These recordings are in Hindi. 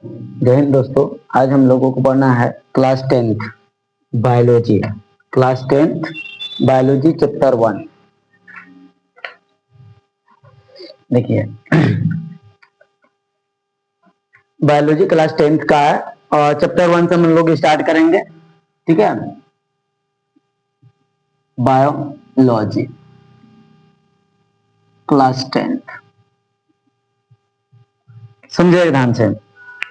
जय हिंद दोस्तों। आज हम लोगों को पढ़ना है class 10th biology. Class 10th biology chapter 1। देखिए बायोलॉजी क्लास 10th का है और चैप्टर 1 से हम लोग स्टार्ट करेंगे। ठीक है, बायोलॉजी क्लास 10th। समझिएगा ध्यान से,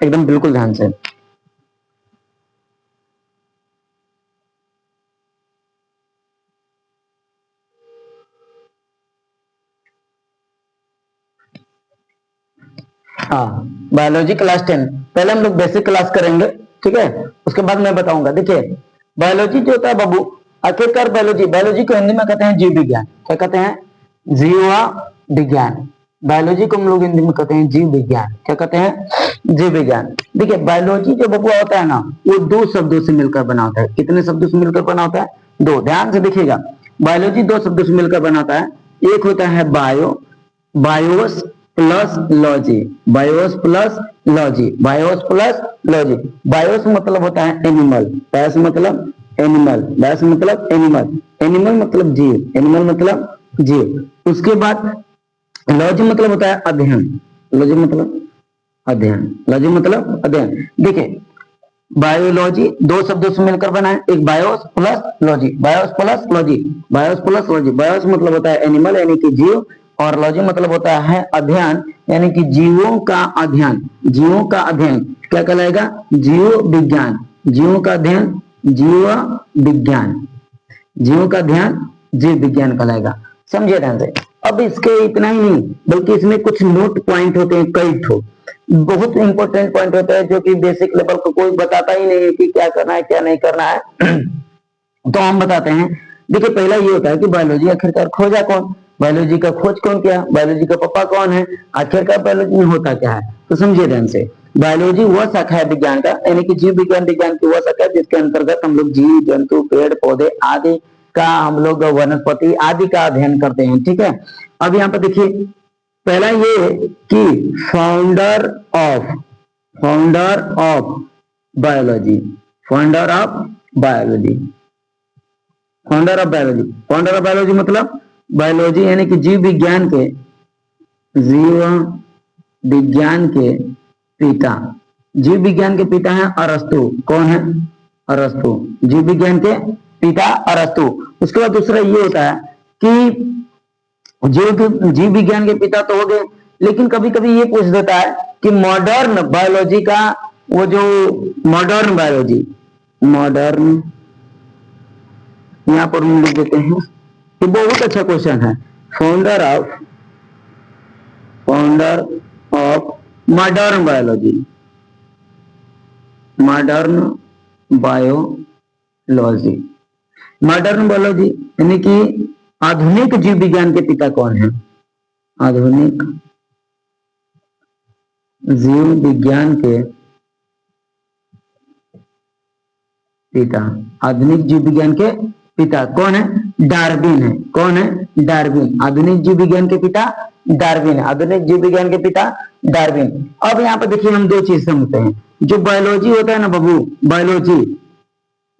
एकदम बिल्कुल ध्यान से। हाँ, बायोलॉजी क्लास 10 पहले हम लोग बेसिक क्लास करेंगे। ठीक है, उसके बाद मैं बताऊंगा। देखिए बायोलॉजी जो होता है बाबू, आखिरकार बायोलॉजी को हिंदी में कहते हैं जीव विज्ञान। क्या कहते हैं? जीव विज्ञान। बायोलॉजी को हम लोग हिंदी में कहते हैं जीव विज्ञान। क्या कहते हैं? जीव विज्ञान। देखिए बायोलॉजी जो बाबू होता है ना, वो दो शब्दों से मिलकर बना होता है। कितने शब्दों से मिलकर बना होता है? दो। ध्यान से देखिएगा, बायोलॉजी दो शब्दों से मिलकर बना होता है। एक होता है bio, BIOS plus logy, BIOS plus logy, BIOS plus logy. BIOS मतलब होता है एनिमल, बायोस मतलब एनिमल, बायोस मतलब एनिमल, एनिमल मतलब जीव, एनिमल मतलब जीव। उसके बाद लॉजी मतलब होता है अध्ययन, लॉजी मतलब अध्ययन, लॉजी मतलब अध्ययन। देखिए बायोलॉजी दो शब्दों से मिलकर बना है, एक BIOS plus logy, BIOS plus logy, BIOS plus logy. BIOS मतलब होता है एनिमल यानी कि जीव, और लॉजी मतलब होता है अध्ययन यानी कि जीवों का अध्ययन, जीवों का अध्ययन। क्या कहलाएगा? जीव विज्ञान, जीवों का अध्ययन जीव विज्ञान, जीवों का अध्ययन जीव विज्ञान कहलाएगा। समझिए ध्यान से। अब इसके इतना ही नहीं, बल्कि इसमें कुछ नोट पॉइंट होते हैं, कई ठो बहुत इंपॉर्टेंट पॉइंट होता है जो कि बेसिक लेवल को कोई बताता ही नहीं है कि क्या करना है क्या नहीं करना है। तो हम बताते हैं। देखिए पहला ये होता है कि बायोलॉजी आखिरकार खोजा कौन, बायोलॉजी का खोज कौन किया, बायोलॉजी का पापा कौन है, आखिरकार बायोलॉजी में होता क्या है। तो समझिए ध्यान से, बायोलॉजी वह शाखा है विज्ञान का, यानी कि जीव विज्ञान विज्ञान की वह शाखा है जिसके अंतर्गत हम लोग जीव जंतु पेड़ पौधे आदि का, हम लोग वनस्पति आदि का अध्ययन करते हैं। ठीक है, अब यहाँ पर देखिए पहला ये कि founder of biology, founder of biology, founder of biology, founder of biology मतलब बायोलॉजी यानी कि जीव विज्ञान के, जीव विज्ञान के पिता, जीव विज्ञान के पिता हैं अरस्तु। कौन है? अरस्तु, जीव विज्ञान के पिता अरस्तु। उसके बाद दूसरा ये होता है कि जीव विज्ञान के पिता तो हो गए, लेकिन कभी कभी ये पूछ देता है कि मॉडर्न बायोलॉजी का, वो जो मॉडर्न बायोलॉजी, मॉडर्न यहां पर हम लिख देते हैं। ये बहुत अच्छा क्वेश्चन है। Founder of modern biology, modern biology, modern biology यानी कि आधुनिक जीव विज्ञान के पिता कौन है? आधुनिक जीव विज्ञान के पिता, आधुनिक जीव विज्ञान के पिता कौन है? डार्विन है। कौन है? डार्विन। आधुनिक जीव विज्ञान के पिता डार्विन है, आधुनिक जीव विज्ञान के पिता डार्विन। अब यहाँ पर देखिए हम दो चीज समझते हैं। जो बायोलॉजी होता है ना बाबू, बायोलॉजी,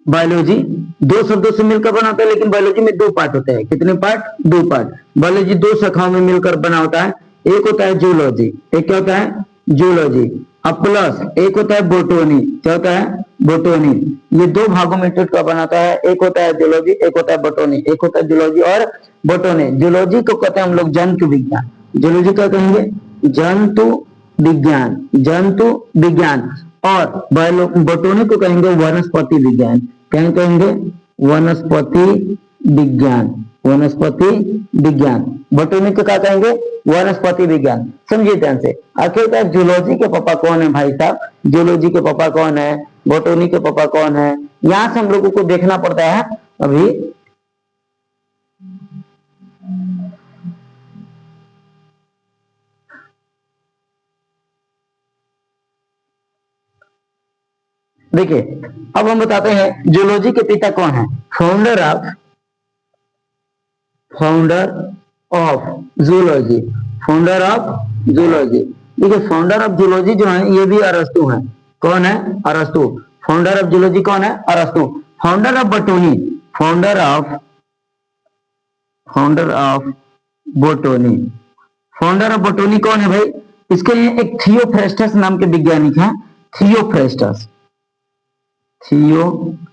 बायोलॉजी दो शब्दों से मिलकर बना होता है, लेकिन बायोलॉजी में दो पार्ट होते हैं। कितने पार्ट? दो पार्ट। बायोलॉजी दो शाखाओं में मिलकर बना होता है। एक होता है जूलॉजी, एक क्या होता है? जूलॉजी। अब प्लस एक होता है बोटोनी। क्या होता है? बोटोनी। ये दो भागों में टूट कर बनाता है, एक होता है जूलॉजी, एक होता है बोटोनी, एक होता है जूलॉजी और बोटोनी। जूलॉजी को कहते हैं हम लोग जंतु विज्ञान, जूलॉजी क्या कहेंगे? जंतु विज्ञान, जंतु विज्ञान। और बोटोनी को कहेंगे वनस्पति विज्ञान। क्या कहेंगे? वनस्पति विज्ञान, वनस्पति विज्ञान। बोटोनी को क्या कहेंगे? वनस्पति विज्ञान। समझिए ध्यान से। आखिरकार जूलॉजी के पापा कौन है भाई साहब? जूलॉजी के पापा कौन है? बोटोनी के पापा कौन है? यहां से हम लोगों को देखना पड़ता है। अभी देखिए, अब हम बताते हैं जूलॉजी के पिता कौन है। Founder of zoology, founder of zoology, देखिए फाउंडर ऑफ जूलॉजी जो है ये भी अरस्तु है। कौन है? अरस्तु। फाउंडर ऑफ जूलॉजी कौन है? अरस्तु। Founder of botany, founder of botany, founder of botany कौन है भाई? इसके लिए एक थियोफ्रेस्टस नाम के वैज्ञानिक हैं। थियोफ्रेस्टस, थियोफ्रेस्टस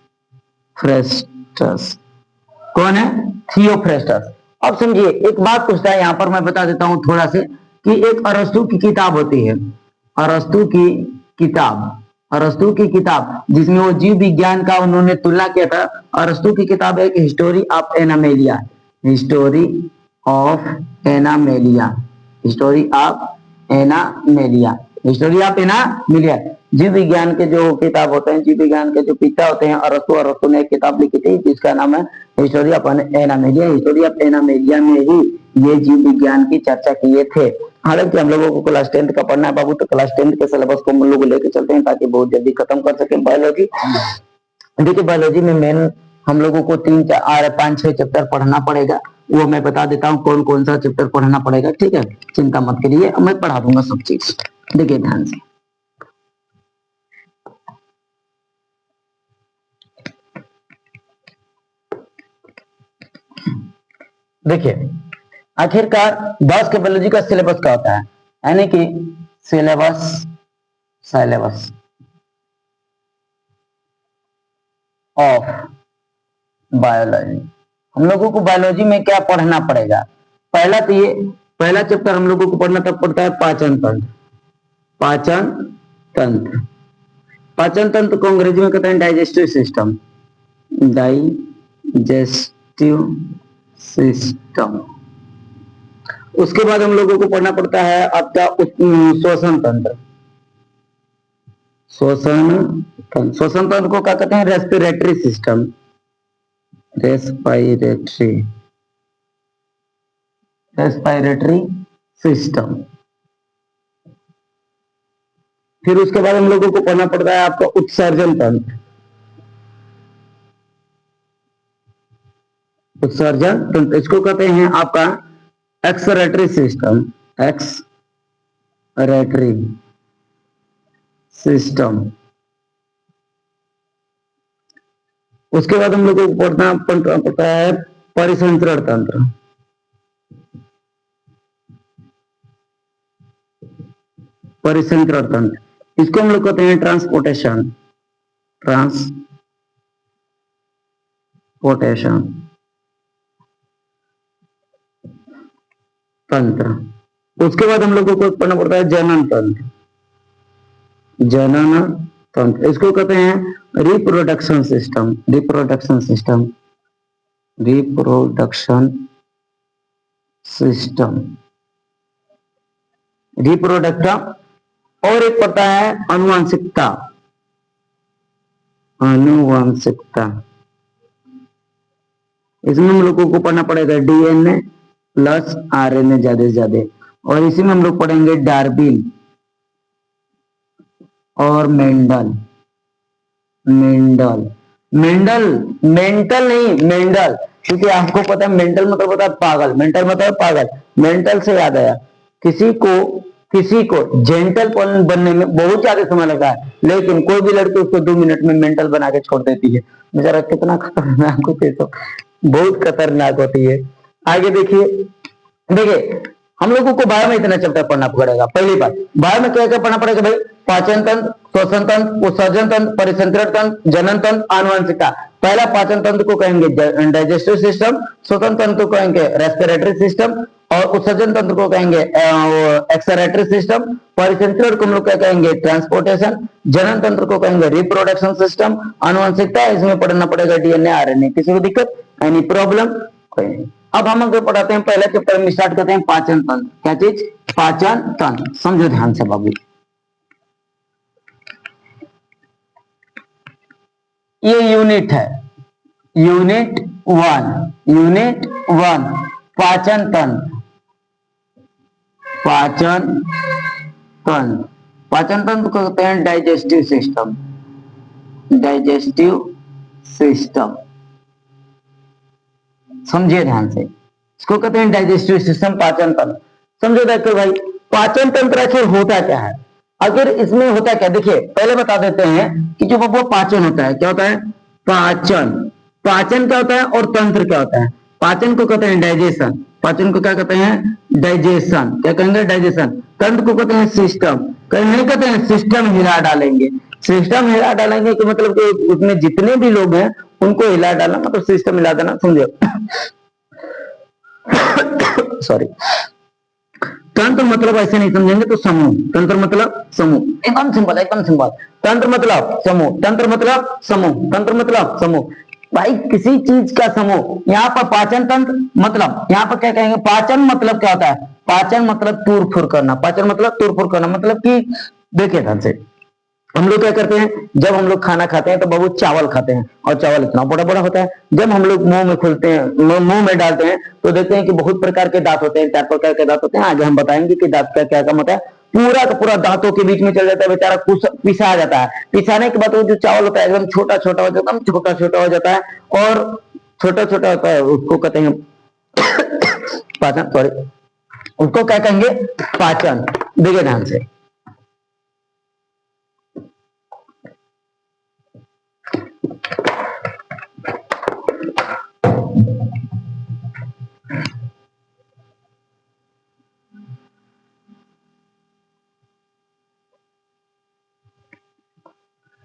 कौन है? थियोफ्रेस्टस। अब समझिए एक बात पूछता है यहां पर, मैं बता देता हूं थोड़ा से कि एक अरस्तु की किताब होती है, अरस्तु की किताब, अरस्तु की किताब जिसमें वो जीव विज्ञान का उन्होंने तुलना किया था। अरस्तु की किताब है history of animalia, history of animalia, history of animalia, history of animalia. जीव विज्ञान के जो किताब होते हैं, जीव विज्ञान के जो पिता होते हैं अरस्तु, अरस्तु ने एक किताब लिखी थी जिसका नाम है history of animalia. History of एनामेलिया में ही ये जीव विज्ञान की चर्चा किए थे। हालांकि हम लोगों को क्लास 10th का पढ़ना है बाबू, तो क्लास 10th के सिलेबस को हम लोग लेके चलते हैं ताकि बहुत जल्दी खत्म कर सके बायोलॉजी। देखिए बायोलॉजी में मेन हम लोगों को 3-4-5-6 चैप्टर पढ़ना पड़ेगा, वो मैं बता देता हूँ कौन कौन सा चैप्टर पढ़ना पड़ेगा, ठीक है? चिंता मत करिए, मैं पढ़ा दूंगा सब चीज। देखिए ध्यान से, देखिए आखिरकार 10 के बायोलॉजी का सिलेबस क्या होता है, यानी कि सिलेबस, सिलेबस ऑफ बायोलॉजी। हम लोगों को बायोलॉजी में क्या पढ़ना पड़ेगा? पहला तो ये पहला चैप्टर हम लोगों को पढ़ना तब पड़ता है पाचन तंत्र, पाचन तंत्र। पाचन तंत्र को अंग्रेजी में कहते हैं डाइजेस्टिव सिस्टम, डाइजेस्टिव सिस्टम। उसके बाद हम लोगों को पढ़ना पड़ता है आपका श्वसन तंत्र, श्वसन तंत्र। श्वसन तंत्र को क्या कहते हैं? Respiratory system, respiratory, respiratory system. फिर उसके बाद हम लोगों को पढ़ना पड़ता है आपका उत्सर्जन तंत्र, उत्सर्जन तंत्र। इसको कहते हैं आपका एक्सरेटरी सिस्टम, एक्सरेटरी सिस्टम। उसके बाद हम लोगों को पढ़ना पड़ता है परिसंचरण तंत्र, परिसंचरण तंत्र। इसको हम लोग कहते हैं ट्रांसपोर्टेशन, ट्रांसपोर्टेशन तंत्र। उसके बाद हम लोगों को पढ़ना पड़ता है जनन तंत्र, जनन तंत्र। इसको कहते हैं reproduction system, reproduction system, reproduction system, रिप्रोडक्टर। और एक पता है अनुवांशिकता, अनुवांशिकता। इसमें हम लोगों को पढ़ना पड़ेगा डीएनए प्लस आरएनए ज्यादा से ज्यादा। और इसी में हम लोग पढ़ेंगे डार्विन और मेंडल, मेंडल, मेंडल, मेंटल नहीं मेंडल, क्योंकि आपको पता है मेंटल मतलब होता है पागल, मेंटल मतलब पागल। मेंटल से याद आया, किसी को जेंटल बनने में बहुत ज्यादा समय लगता है, लेकिन कोई भी लड़की उसको 2 मिनट में मेंटल बना के छोड़ देती है। बेचारा कितना खतरनाक होती है, तो बहुत खतरनाक होती है। आगे देखिए, देखिए हम लोगों को बायो में इतना चैप्टर पढ़ना पड़ेगा। पहली बात, बायो में क्या क्या पढ़ना पड़ेगा भाई? पाचन तंत्र, श्वसन तंत्र, उत्सर्जन तंत्र, परिसंचरण तंत्र, जनन तंत्र, आनुवंशिकता। पहला पाचन तंत्र को कहेंगे डाइजेस्टिव सिस्टम, श्वसन तंत्र को कहेंगे रेस्पिरेटरी सिस्टम, और उत्सर्जन तंत्र को कहेंगे एक्सरेटरी सिस्टम, परिसंचरण को हम लोग क्या कहेंगे? ट्रांसपोर्टेशन, जनन तंत्र को कहेंगे रिप्रोडक्शन सिस्टम, आनुवंशिकता इसमें पढ़ना पड़ेगा डीएनए आरएनए। किसी को दिक्कत, एनी प्रॉब्लम? कोई नहीं। अब हम अगर पढ़ाते हैं पहले चैप्टर में स्टार्ट करते हैं पाचन तंत्र। क्या चीज? पाचन तंत्र। समझो ध्यान से बाबू, ये यूनिट है, यूनिट 1, यूनिट 1 पाचन तंत्र, पाचन तंत्र। पाचन तंत्र को कहते हैं डाइजेस्टिव सिस्टम, डाइजेस्टिव सिस्टम। समझिए ध्यान से, इसको कहते हैं डाइजेस्टिव सिस्टम, पाचन तंत्र। समझो देखो भाई, पाचन तंत्र आखिर होता क्या है, अगर इसमें होता क्या, देखिए पहले बता देते हैं कि जो वो पाचन होता है, क्या होता है, पाचन, पाचन क्या होता है और तंत्र क्या होता है। पाचन को कहते हैं डाइजेशन, पाचन को क्या कहते हैं, डाइजेशन, क्या कहेंगे, डाइजेशन। तंत्र को कहते हैं सिस्टम, कहीं नहीं कहते हैं सिस्टम हिला डालेंगे, सिस्टम हिला डालेंगे कि मतलब कि उसमें जितने भी लोग हैं उनको हिला डालना, मतलब सिस्टम हिला देना, समझो। सॉरी। तंत्र मतलब ऐसे नहीं समझेंगे तो समूह, तंत्र मतलब समूह, एकदम सिंपल, एकदम सिंपल। तंत्र मतलब समूह, तंत्र मतलब समूह, तंत्र मतलब समूह। भाई किसी चीज का समूह, यहाँ पर पाचन तंत्र मतलब, यहाँ पर क्या कहेंगे, पाचन मतलब क्या होता है, पाचन मतलब तूर फुर करना, पाचन मतलब तूर फुर करना, मतलब कि देखिए ध्यान से, हम लोग क्या करते हैं, जब हम लोग खाना खाते हैं तो बहुत चावल खाते हैं और चावल इतना बड़ा बड़ा होता है, जब हम लोग मुंह में खोलते हैं, मुंह में डालते हैं तो देखते हैं कि बहुत प्रकार के दांत होते हैं, 4 प्रकार के दांत होते हैं। आगे हम बताएंगे कि दांत का क्या काम होता है। पूरा का पूरा दांतों के बीच में चल जाता है, बेचारा पिसा जाता है, पिसाने के बाद वो जो चावल होता है एकदम छोटा छोटा हो जाता है, एकदम छोटा छोटा हो जाता है और छोटा छोटा होता है, उसको कहते हैं पाचन, सॉरी, उसको क्या कहेंगे, पाचन। देखिए ध्यान से,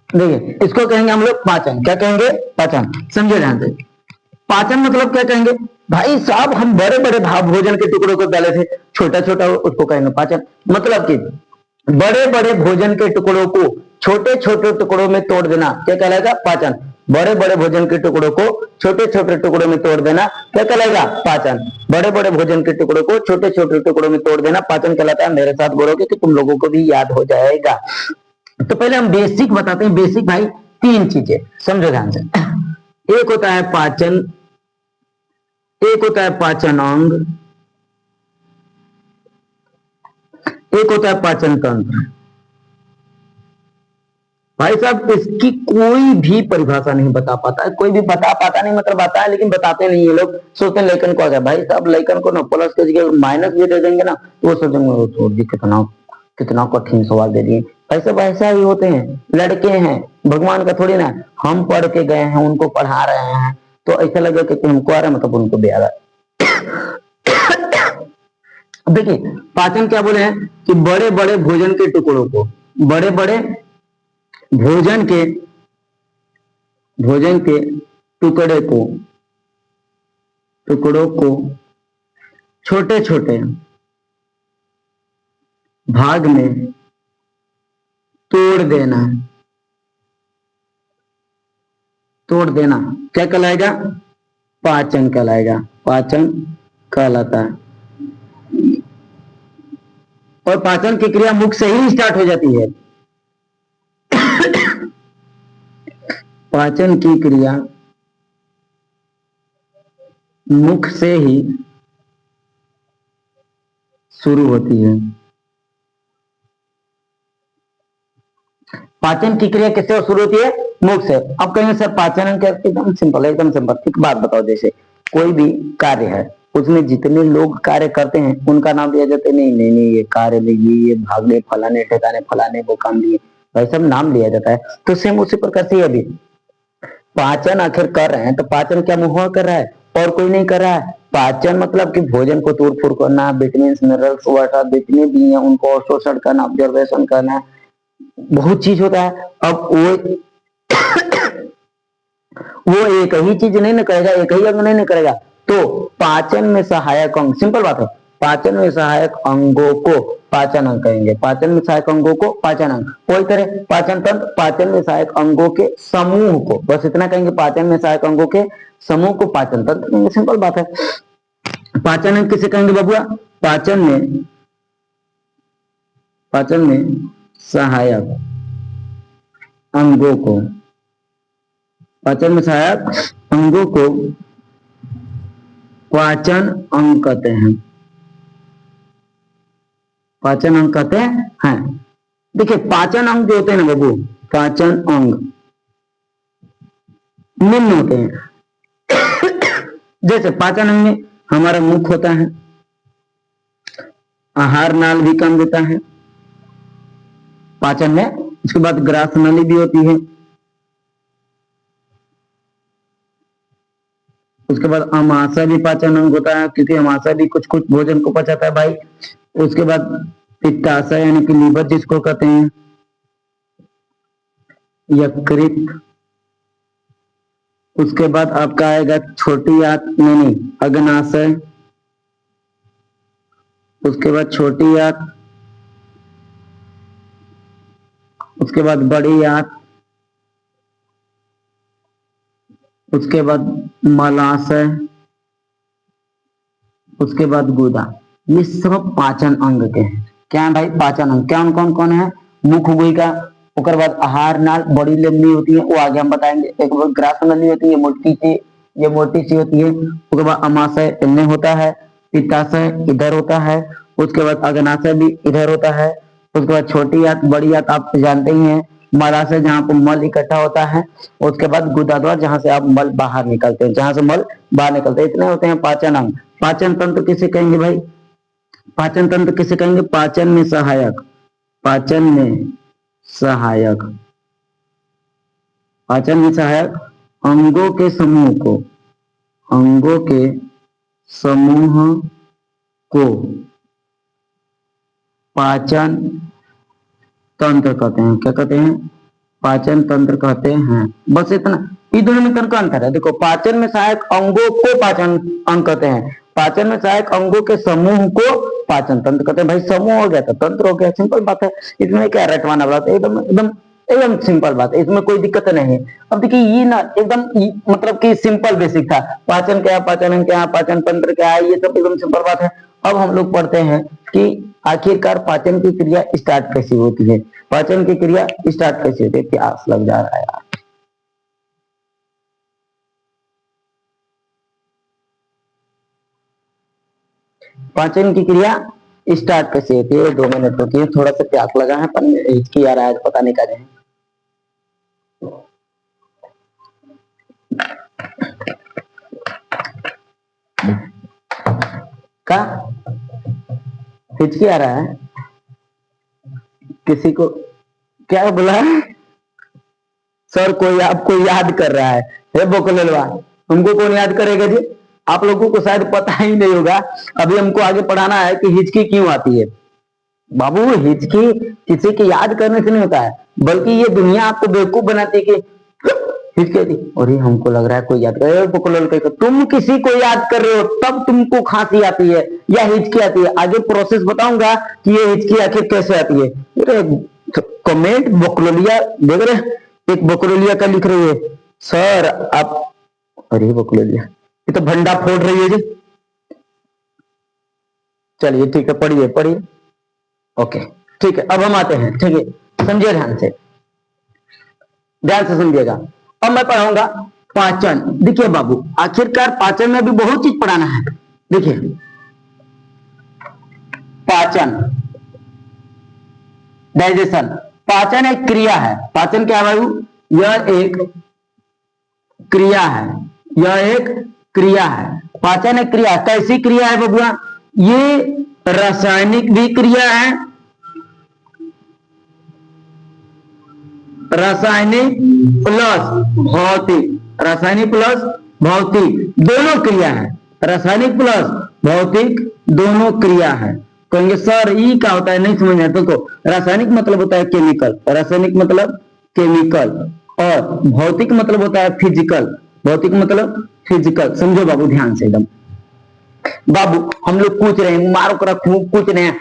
देखिए इसको कहेंगे हम लोग पाचन, क्या कहेंगे, पाचन, समझे ध्यान से। पाचन मतलब क्या कहेंगे, भाई साहब हम बड़े बड़े भाव भोजन के टुकड़ों को डाले थे, छोटा छोटा उसको कहेंगे पाचन। मतलब कि बड़े बड़े भोजन के टुकड़ों को छोटे छोटे टुकड़ों में तोड़ देना क्या कहलाएगा, पाचन। बड़े बड़े भोजन के टुकड़ों को छोटे छोटे टुकड़ों में तोड़ देना क्या कहलाएगा, पाचन। बड़े बड़े भोजन के टुकड़ों को छोटे छोटे टुकड़ों में तोड़ देना पाचन कहलाता है। मेरे साथ बोलोगे कि तुम लोगों को भी याद हो जाएगा। तो पहले हम बेसिक बताते हैं, बेसिक भाई 3 चीजें समझो ध्यान से। एक होता है पाचन, एक होता है पाचन अंग, एक होता है पाचन तंत्र। भाई साहब इसकी कोई भी परिभाषा नहीं बता पाता है, कोई भी बता पाता नहीं, मतलब आता है लेकिन बताते नहीं है। लोग सोचते हैं लेखन को आ गया, भाई साहब लेखन को ना प्लस के जगह माइनस भी दे देंगे ना तो वो सोचेंगे वो छोड़ दी, कितना कितना कठिन सवाल दे दिए। ऐसे वैसा ही होते हैं, लड़के हैं, भगवान का थोड़ी ना, हम पढ़ के गए हैं उनको पढ़ा रहे हैं तो ऐसा लगे कि हमको आ रहा है मतलब उनको भी आ रहा है। देखिए पाचन क्या बोले हैं कि बड़े बड़े भोजन के टुकड़ों को, बड़े बड़े भोजन के टुकड़े को, टुकड़ों को छोटे छोटे भाग में तोड़ देना, तोड़ देना क्या कहलाएगा, पाचन कहलाएगा, पाचन कहलाता है। और पाचन की क्रिया मुख से ही स्टार्ट हो जाती है। पाचन की क्रिया मुख से ही शुरू होती है। पाचन की क्रिया किससे शुरू होती है, मुख से। अब कहेंगे सर पाचन एकदम सिंपल है, एकदम सिंपल। एक बात बताओ, जैसे कोई भी कार्य है उसमें जितने लोग कार्य करते हैं उनका नाम दिया जाता है, नहीं नहीं नहीं ये कार्य में ये भागने फलाने ठिकाने फलाने वो काम लिए, भाई सब नाम लिया जाता है। तो सेम उसी प्रकार से अभी पाचन आखिर कर रहे हैं तो पाचन क्या मुंह कर रहा है और कोई नहीं कर रहा है। पाचन मतलब कि भोजन को तोड़ फोड़ करना, विटामिन मिनरल्स वाटर जितने भी हैं उनको अवशोषण करना, ऑब्जर्वेशन करना, बहुत चीज होता है। अब वो एक ही चीज नहीं न करेगा, एक ही अंग नहीं न करेगा। तो पाचन में सहायक अंग, सिंपल बात है, पाचन में सहायक अंगों को पाचन अंग कहेंगे, पाचन में सहायक अंगों को पाचन अंग। कोई करे पाचन तंत्र, पाचन में सहायक अंगों के समूह को, बस इतना कहेंगे, पाचन में सहायक अंगों के समूह को पाचन तंत्र कहेंगे, सिंपल बात है। पाचन अंग किसे कहेंगे बबुआ, पाचन में सहायक अंगों को, पाचन में सहायक अंगों को पाचन अंग कहते हैं, पाचन अंग कहते हैं। देखिए पाचन अंग जो होते हैं ना बाबू, पाचन अंग निम्न होते हैं। जैसे पाचन अंग में हमारा मुख होता है, आहार नाल भी काम देता है पाचन में। उसके बाद ग्रास नाली भी होती है। उसके बाद अमाशय भी पाचन अंग होता है, क्योंकि अमाशय भी कुछ कुछ भोजन को पचाता है भाई। उसके बाद पित्ताशय यानी कि लीवर जिसको कहते हैं, यकृत। उसके बाद आपका आएगा छोटी आंत, नहीं अग्नाशय। उसके बाद छोटी आंत, उसके बाद बड़ी आंत, उसके बाद मलाशय, उसके बाद गुदा। ये सब पाचन अंग के हैं। क्या है भाई? पाचन अंग। क्या कौन कौन है? मुख गुहिका, उसके बाद आहार नाल बड़ी लंबी होती है, वो आगे हम बताएंगे। एक बार ग्रास नली होती है, ये मोटी सी होती है। उसके बाद अमाशय इनमें होता है, पित्ताशय इधर होता है, उसके बाद अग्नाशय भी इधर होता है, उसके बाद छोटी आंत बड़ी आंत आप जानते ही हैं, मलाशय जहाँ पर मल इकट्ठा होता है, उसके बाद गुदाद्वार जहां से आप मल बाहर निकलते हैं, जहां से मल बाहर निकलते हैं। इतने होते हैं पाचन अंग। पाचन तंत्र किसे कहेंगे भाई? पाचन तंत्र किसे कहेंगे? पाचन में सहायक, पाचन में सहायक, पाचन में सहायक अंगों के समूह को, अंगों के समूह को पाचन तंत्र कहते हैं। क्या कहते हैं? पाचन तंत्र कहते हैं। बस इतना, ये दोनों में का अंतर है। देखो, पाचन में सहायक अंगों को पाचन अंग कहते हैं, पाचन में सहायक अंगों के समूह को पाचन तंत्र कहते हैं। भाई समूह हो गया तो तंत्र हो गया, सिंपल बात है। इसमें क्या रटवाना बात है? एकदम एकदम एकदम सिंपल बात है, इसमें कोई दिक्कत नहीं है। अब देखिए ये ना एकदम मतलब कि सिंपल बेसिक था। पाचन क्या, पाचन अंग क्या, पाचन तंत्र क्या है, ये सब एकदम सिंपल बात है। अब हम लोग पढ़ते हैं कि आखिरकार पाचन की क्रिया स्टार्ट कैसी होती है। पाचन की क्रिया स्टार्ट कैसी होती है? प्यास लग जा रहा है यार। पाचन की क्रिया स्टार्ट कैसे होती है? 2 मिनट होती है, थोड़ा सा प्यास लगा है पर हिचकी आ रहा है, पता नहीं क्या है। का हिचकी आ रहा है? किसी को क्या बोला है? सर कोई आपको याद कर रहा है। हे बोकलवा, हमको कौन याद करेगा जी? आप लोगों को शायद पता ही नहीं होगा। अभी हमको आगे पढ़ाना है कि हिचकी क्यों आती है। बाबू हिचकी किसी की याद करने से नहीं होता है, बल्कि ये दुनिया आपको बेवकूफ बनाती है कि हिचकी। और हमको लग रहा है कोई याद करे। तुम किसी को याद कर रहे हो तब तुमको खांसी आती है या हिचकी आती है। आगे प्रोसेस बताऊंगा कि ये हिचकी आखिर कैसे आती है। कमेंट बकलोलिया देख रहे, एक बकलोलिया का लिख रही है सर आप। अरे बकलोलिया, ये तो भंडा फोड़ रही है जी। चलिए ठीक है, पढ़िए पढ़िए। ओके ठीक है, अब हम आते हैं। ठीक है, समझिए ध्यान से, ध्यान से समझिएगा। अब मैं पढ़ाऊंगा पाचन। देखिए बाबू, आखिरकार पाचन में भी बहुत चीज पढ़ाना है। देखिए पाचन, डाइजेशन। पाचन एक क्रिया है। पाचन क्या है बाबू? यह एक क्रिया है, यह एक क्रिया है। पाचन एक क्रिया, कैसी क्रिया है बबुआ? ये रासायनिक भी क्रिया है, रासायनिक प्लस भौतिक, रासायनिक प्लस भौतिक दोनों क्रिया है। रासायनिक प्लस भौतिक दोनों क्रिया है। कहेंगे सर ये क्या होता है, नहीं समझ में। देखो, रासायनिक मतलब होता है केमिकल, रासायनिक मतलब केमिकल, और भौतिक मतलब होता है फिजिकल, भौतिक मतलब फिजिकल। समझो बाबू ध्यान से एकदम। बाबू हम लोग पूछ रहे हैं, मारो करा खूब पूछ रहे हैं,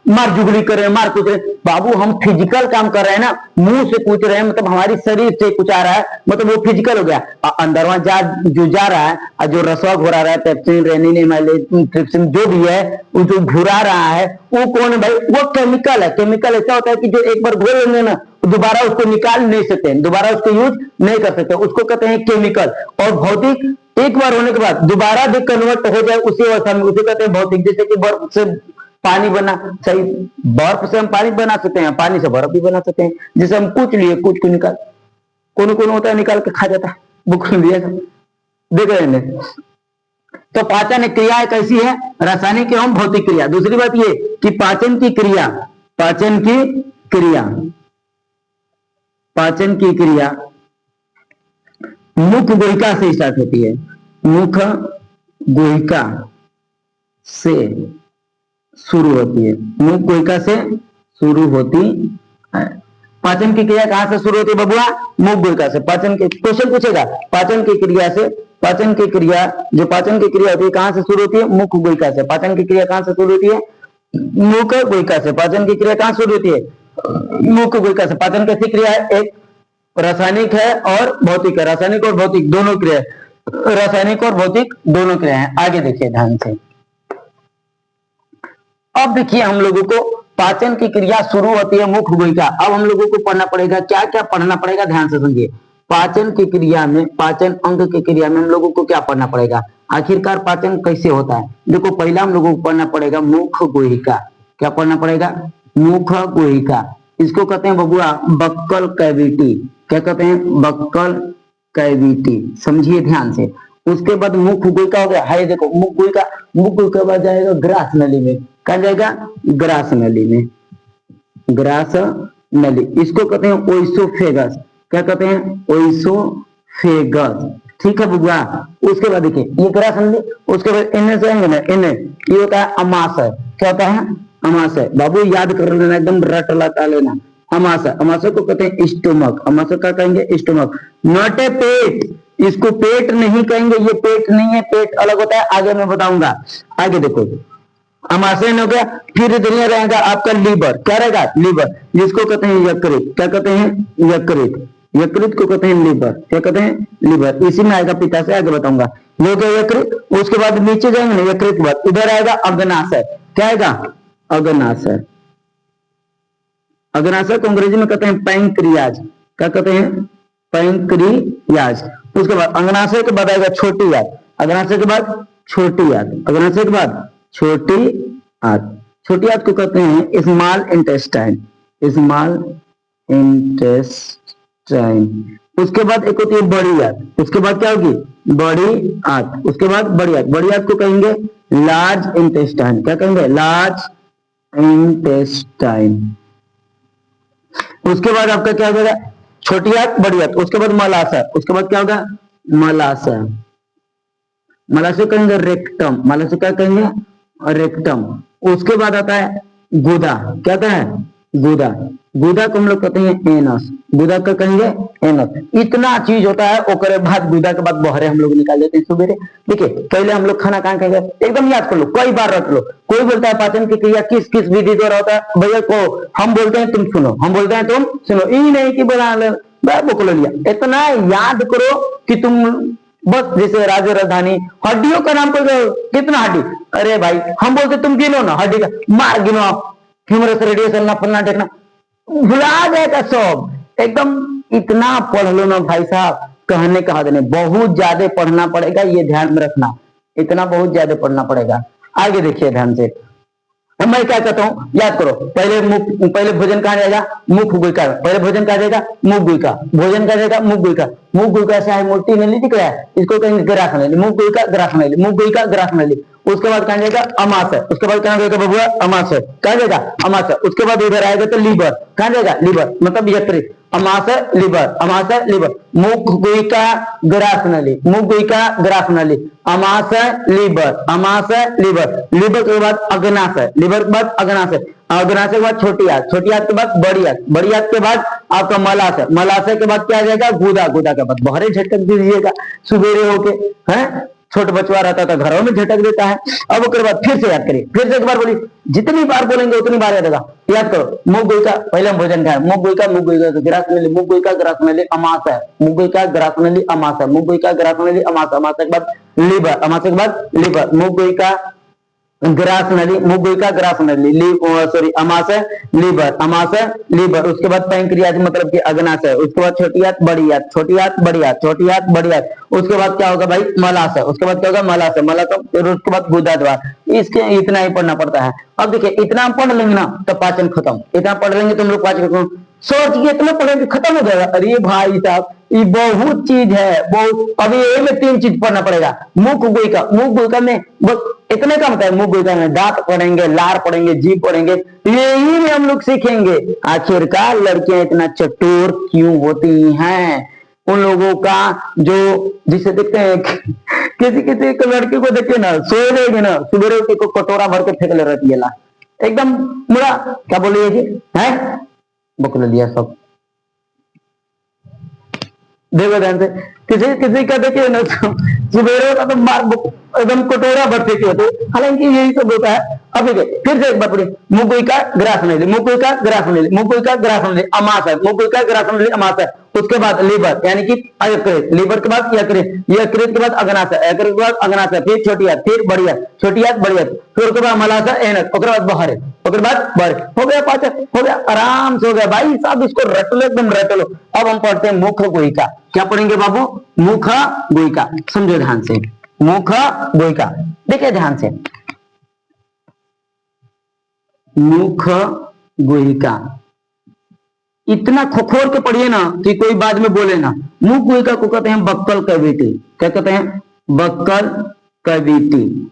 मार जुगली कर रहे हैं, मार पूछ रहे हैं। बाबू हम फिजिकल काम कर रहे हैं ना, मुंह से पूछ रहे हैं, मतलब हमारी शरीर से कुछ आ रहा है, मतलब वो फिजिकल हो गया। अंदरवा जो जा रहा है, और जो रसवा घोरा रहा है, पेप्सिन, रेनिन, ट्रिप्सिन जो भी है, वो जो घुरा रहा है, वो कौन है भाई? वो केमिकल है। केमिकल ऐसा होता है कि जो एक बार घोर लेंगे ना, दोबारा उसको निकाल नहीं सकते, दोबारा उसको यूज नहीं कर सकते, उसको कहते हैं केमिकल। और भौतिक एक बार होने के बाद दोबारा भी कन्वर्ट हो जाए उसी अवस्था में, उसे कहते हैं भौतिक। जैसे कि बर्फ से पानी बना, सही, बर्फ से हम पानी बना सकते हैं, पानी से बर्फ भी बना सकते हैं। जैसे हम कुछ लिए, कुछ को निकाल, कौन कौन होता है निकाल के खा जाता है, बुक लिया देख रहे हैं। तो पाचन क्रिया कैसी है, रासायनिक एवं भौतिक क्रिया। दूसरी बात ये कि पाचन की क्रिया मुख गुहिका से स्टार्ट होती है, मुख गुहिका से शुरू होती है, मुख गुहिका से शुरू होती है। पाचन की क्रिया कहां से शुरू होती है बबुआ, मुख गुहिका से। पाचन के क्वेश्चन पूछेगा, पाचन की क्रिया से, पाचन की क्रिया जो पाचन की क्रिया होती है कहां से शुरू होती है, मुख गुहिका से। पाचन की क्रिया कहां से शुरू होती है, मुख गुहिका से। पाचन की क्रिया कहां शुरू होती है, मुख गुहिका से। पाचन कैसी क्रिया है, एक रासायनिक है और भौतिक है, रासायनिक और भौतिक दोनों क्रिया है, रासायनिक और भौतिक दोनों क्रिया है। आगे देखिए ध्यान से, अब देखिए हम लोगों को पाचन की क्रिया शुरू होती है मुख गुहिका। अब हम लोगों को पढ़ना पड़ेगा, क्या क्या पढ़ना पड़ेगा, ध्यान से सुनिए। पाचन की क्रिया में, पाचन अंग की क्रिया में हम लोगों को क्या पढ़ना पड़ेगा, आखिरकार पाचन कैसे होता है। देखो पहला हम लोगों को पढ़ना पड़ेगा मुख गुहिका। क्या पढ़ना पड़ेगा, मुख गुहिका। इसको कहते हैं बबुआ बक्कल कैविटी। क्या कहते हैं, बक्कल कैविटी, समझिए ध्यान से। उसके बाद मुख गुहिका हो गया, हाय देखो मुख गुहिका, मुख गुहिका बाद जाएगा ग्रास नली में। कहा जाएगा, ग्रास नली में, ग्रास नली। इसको कहते हैं ओइसोफेगस। क्या कहते हैं, ओइसोफेगस। ठीक है बुआ। उसके बाद देखिए ये ग्रास नली, उसके बाद इन्हें से आएंगे ना, इन्हें ये होता है अमाशय। क्या होता है, अमाशय। बाबू याद कर लेना, एकदम रट लता लेना। अमाशय, अमाशय को कहते हैं स्टोमक। अमाशय क्या कहेंगे, स्टोमक। नॉट ए पेट, इसको पेट नहीं कहेंगे, ये पेट नहीं है, पेट अलग होता है, आगे मैं बताऊंगा। आगे देखो अमाशय हो गया, फिर इधर रहेगा आपका लीवर। क्या रहेगा, लीवर, जिसको कहते हैं यकृत। क्या कहते हैं, यकृत। यकृत को कहते हैं लीवर। क्या कहते हैं, लीवर। इसी में आएगा पिता से, आगे बताऊंगा। ये गया यकृत। उसके बाद नीचे जाएंगे ना, यकृत के बाद इधर आएगा अग्नाशय। क्या आएगा, अग्नाशय। अग्नाशय को अंग्रेजी में कहते हैं पैंक्रियाज। क्या कहते हैं, पैंक्रियाज। उसके बाद अग्नाशय के बाद आएगा छोटी आंत। अग्नाशय के बाद छोटी आंत। अग्नाशय के बाद छोटी आंत। छोटी आंत को कहते हैं स्मॉल इंटेस्टाइन। Small intestine. उसके बाद एक होती है बड़ी आंत। उसके बाद क्या होगी, बड़ी आंत। उसके बाद बड़ी आंत, बड़ी आंत को कहेंगे लार्ज इंटेस्टाइन। क्या कहेंगे, लार्ज इंटेस्टाइन। उसके बाद आपका क्या होगा, छोटी आंत, बड़ी आंत। उसके बाद मलाशय। उसके बाद क्या होगा, मलाशय। मलाशय कहेंगे रेक्टम। मलाशय क्या कहेंगे, रेक्टम। उसके बाद आता है गुदा। क्या कहता है, गुदा। गुदा को हम लोग कहते हैं एनस। गुदा का कहेंगे एनस। इतना चीज होता है। ओकरे बाद गुदा के बाद बहरे हम लोग निकाल देते हैं सुबेरे। देखिए पहले हम लोग खाना कहाँ खाएंगे, एकदम याद कर लो, कई बार रख लो। कोई बोलता है पाचन की क्रिया किस किस विधि द्वारा होता है, भैया को हम बोलते हैं तुम सुनो, हम बोलते हैं तुम सुनो। ये नहीं कि बना लिया, इतना याद करो कि तुम बस। जैसे राजा राजधानी, हड्डियों का नाम कर, कितना हड्डी, अरे भाई हम बोलते तुम गिनो ना, हड्डी का मार गिनो, ह्यूमरस रेडिएशन ना, फलना टेकना, भुला जाएगा सब एकदम। इतना पढ़ लो ना भाई साहब, कहने कहा देने, बहुत ज्यादा पढ़ना पड़ेगा, ये ध्यान में रखना। इतना बहुत ज्यादा पढ़ना पड़ेगा। आगे देखिए ध्यान से, मैं क्या कहता हूँ, याद करो। पहले भोजन कहा जाएगा, मुख गुहिका। पहले भोजन कहा जाएगा, मुख गुहिका। भोजन कहा जाएगा, मुख गुहिका। मुख गुहिका से है मूर्ति नली दिख रहा है, इसको कहेंगे ग्रास नली। मुख गुहिका, ग्रास नली, मुख गुहिका, ग्रास नली। उसके बाद कहा जाएगा अमाशय। उसके बाद कहा जाएगा बबुआ अमाशय। कहा जाएगा अमाशय। उसके बाद इधर आएगा तो लीवर। कहा जाएगा लीवर, मतलब यकृत। अमाशय लीवर, अमाशय लीवर। मुख गुहिका, ग्रास नली, मुख गुहिका, ग्रास नली। अमाशय लीवर, अमाशय लीवर। लीवर के बाद अग्नाशय, लीवर के बाद अग्नाशय। अग्नाशय के बाद छोटी आंत, छोटी आंत के बाद बड़ी आंत, बड़ी आंत के बाद आपका मलाशय। मलाशय के बाद क्या आ जाएगा, गुदा। गुदा के बाद बहरे झटक दीजिएगा सुबेरे होके, हैं छोटा बचवा रहता था घरों में झटक देता है। अब उसके बाद फिर से याद करिए, फिर से एक बार बोलिए, जितनी बार बोलेंगे उतनी बार याद होगा। याद करो, मुख गुहिका, पहले हम भोजन खाए, मुख गुहिका, मुख गुहिका, ग्रास नली, मुख गुहिका, ग्रास नली, अमाशय, मुख गुहिका, ग्रास नली, अमाशय, मुख गुहिका, ग्रास नली, अमाशय, अमाशय के बाद लीवर, अमाशय के बाद लीवर, मुख गुहिका, ग्रास नली, मुख गुहिका, ग्रास नली, सॉरी अमाशय लीवर, अमाशय लीवर। उसके बाद पैंक्रियाज मतलब कि अग्नाशय। उसके बाद छोटी आंत, बड़ी आंत, छोटी आंत, बड़ी आंत, छोटी आंत, बड़ी आंत। उसके बाद क्या होगा भाई, मलाशय। उसके बाद क्या होगा, मलाशय, मलाशय। फिर उसके बाद गुदा द्वार। इसके इतना ही पढ़ना पड़ता है। अब देखिए इतना हम पढ़ लेंगे ना तो पाचन खत्म। इतना पढ़ लेंगे तो हम लोग पाचन खत्म। सोच के इतना पढ़ेंगे खत्म हो जाएगा। अरे भाई साहब ये बहुत चीज है, बहुत। अभी यही में 3 चीज पढ़ना पड़ेगा। मुख गुहिका, मुख गुहिका में बस इतने का होता है। मुख गुहिका में दांत पढ़ेंगे, लार पढ़ेंगे, जीभ पढ़ेंगे, यही में हम लोग सीखेंगे आखिरकार लड़कियां इतना चतुर क्यों होती हैं। उन लोगों का जो जिसे देखते हैं किसी किसी को लड़की को देखिए ना, सो रहेगी ना, सुबह उठ को कटोरा भर के फेंक ले रहती है ला, एकदम मुड़ा क्या बोलिए जी है, बकल लिया सब। देखो ध्यान से, किसी किसी का देखिए ना सुबह का तो मार एकदम कटोरा भर फेंके होते, हालांकि यही सब होता है। अब देखिए फिर से एक बार पढ़िए, मुकुई का ग्रास ले ली, मुकुई का ग्रास ले ली, मुकुई का ग्रास ले ली, अमास है, मुकुई का ग्रास ले ली, अमास है। उसके बाद लीवर यानी कि अयकृत, लीवर के बाद यकृत, यकृत के बाद अग्नाशय, यकृत के बाद अग्नाशय, फिर छोटी हाथ, फिर बड़ी हाथ, छोटी हाथ बड़ी हाथ, फिर उसके बाद मलाशय एनक, उसके बाद बाहर, उसके बाद बाहर, हो गया पाचन, हो गया, आराम से हो गया भाई साहब। इसको रट लो, एकदम रट लो। अब हम पढ़ते हैं मुख गुहिका। क्या पढ़ेंगे बाबू? मुख गुहिका। समझो ध्यान से, मुख गुहिका। देखिए ध्यान से, मुख गुहिका इतना खोखोर के पढ़िए ना कि कोई बाद में बोले ना। मुख गुहिका को कहते हैं बक्कल कैविटी। क्या कहते हैं? Buccal cavity.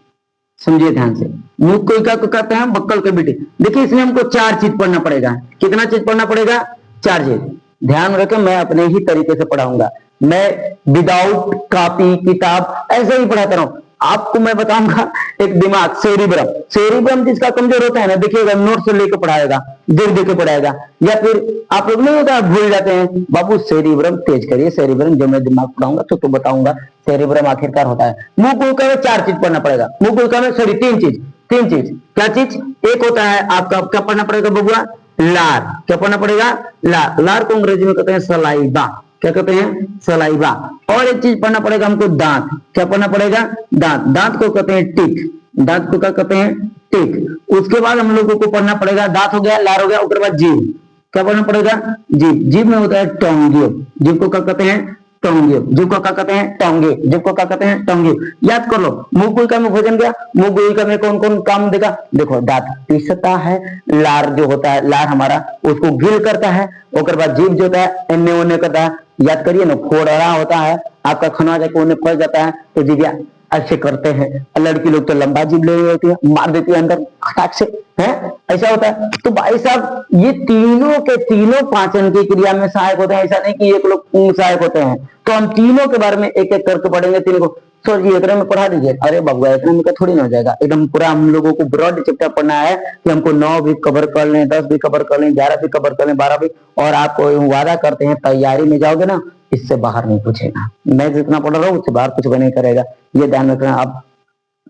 समझिए ध्यान से, मुख गुहिका को कहते हैं बक्कल कैविटी। देखिए इसमें हमको 4 चीज पढ़ना पड़ेगा। कितना चीज पढ़ना पड़ेगा? 4 चीज। ध्यान रखें, मैं अपने ही तरीके से पढ़ाऊंगा, मैं विदाउट कॉपी किताब ऐसे ही पढ़ाता रहूं। आपको मैं बताऊंगा एक दिमाग, सेरिब्रम। सेरिब्रम जिसका कमजोर होता है ना, देखिएगा नोट से लेकर पढ़ाएगा, देख देख के पढ़ाएगा। या फिर आप लोग नहीं होता है, भूल जाते हैं, बाबू सेरिब्रम तेज करिए। सेरिब्रम जो मैं दिमाग पढ़ाऊंगा तो बताऊंगा सेरिब्रम आखिरकार होता है। मुंह गुहिका में 4 चीज पढ़ना पड़ेगा। मुंह गुहिका में सॉरी 3 चीज, 3 चीज। क्या चीज? एक होता है आपका, क्या पढ़ना पड़ेगा बबुआ? लार। क्या पढ़ना पड़ेगा? लार। लार को अंग्रेजी में कहते हैं सलाइवा। क्या कहते हैं? सलाइवा। और एक चीज पढ़ना पड़ेगा हमको, दांत। क्या पढ़ना पड़ेगा? दांत। दांत को कहते हैं टीथ। दांत को क्या कहते हैं? टीथ। उसके बाद हम लोगों को पढ़ना पड़ेगा, दांत हो गया, लार हो गया, उसके बाद जीभ। क्या पढ़ना पड़ेगा? जीभ। जीभ में होता है टोंगियो। जीभ को क्या कहते हैं? टोंगियो। जीभ को क्या कहते हैं? टोंगे। जीभ को क्या कहते हैं? टोंगे। याद कर लो। मुंह गुहिका में भोजन गया, मुंह गुहिका में कौन कौन काम देगा? देखो, दांत पीसता है, लार जो होता है, लार हमारा उसको गिल करता है, उसके बाद जीभ जो होता है एन्ने ओने करता है। याद करिए ना, फोड़ा होता है आपका, खाना जाके उन्हें फंस जाता है तो जीभिया ऐसे करते हैं। लड़की लोग तो लंबा जीभ ले होती है, मार देती है अंदर खटाक से, है ऐसा होता है। तो भाई साहब ये तीनों के तीनों पाचन की क्रिया में सहायक होते हैं। ऐसा नहीं कि एक लोग सहायक होते हैं। तो हम तीनों के बारे में एक एक करके पढ़ेंगे। तीनों को सर जी इतने में पढ़ा दीजिए। अरे बाबू इतने में थोड़ी ना हो जाएगा, एकदम पूरा हम लोगों को ब्रॉड चैप्टर पढ़ना है कि हमको 9 भी कवर कर लें, 10 भी कवर कर लें, 11 भी कवर कर लें, 12 भी। और आप वादा करते हैं तैयारी में जाओगे ना, इससे बाहर नहीं पूछेगा। मैं जितना पढ़ रहा हूँ उससे बाहर कुछ भी नहीं करेगा, ये ध्यान रखना। आप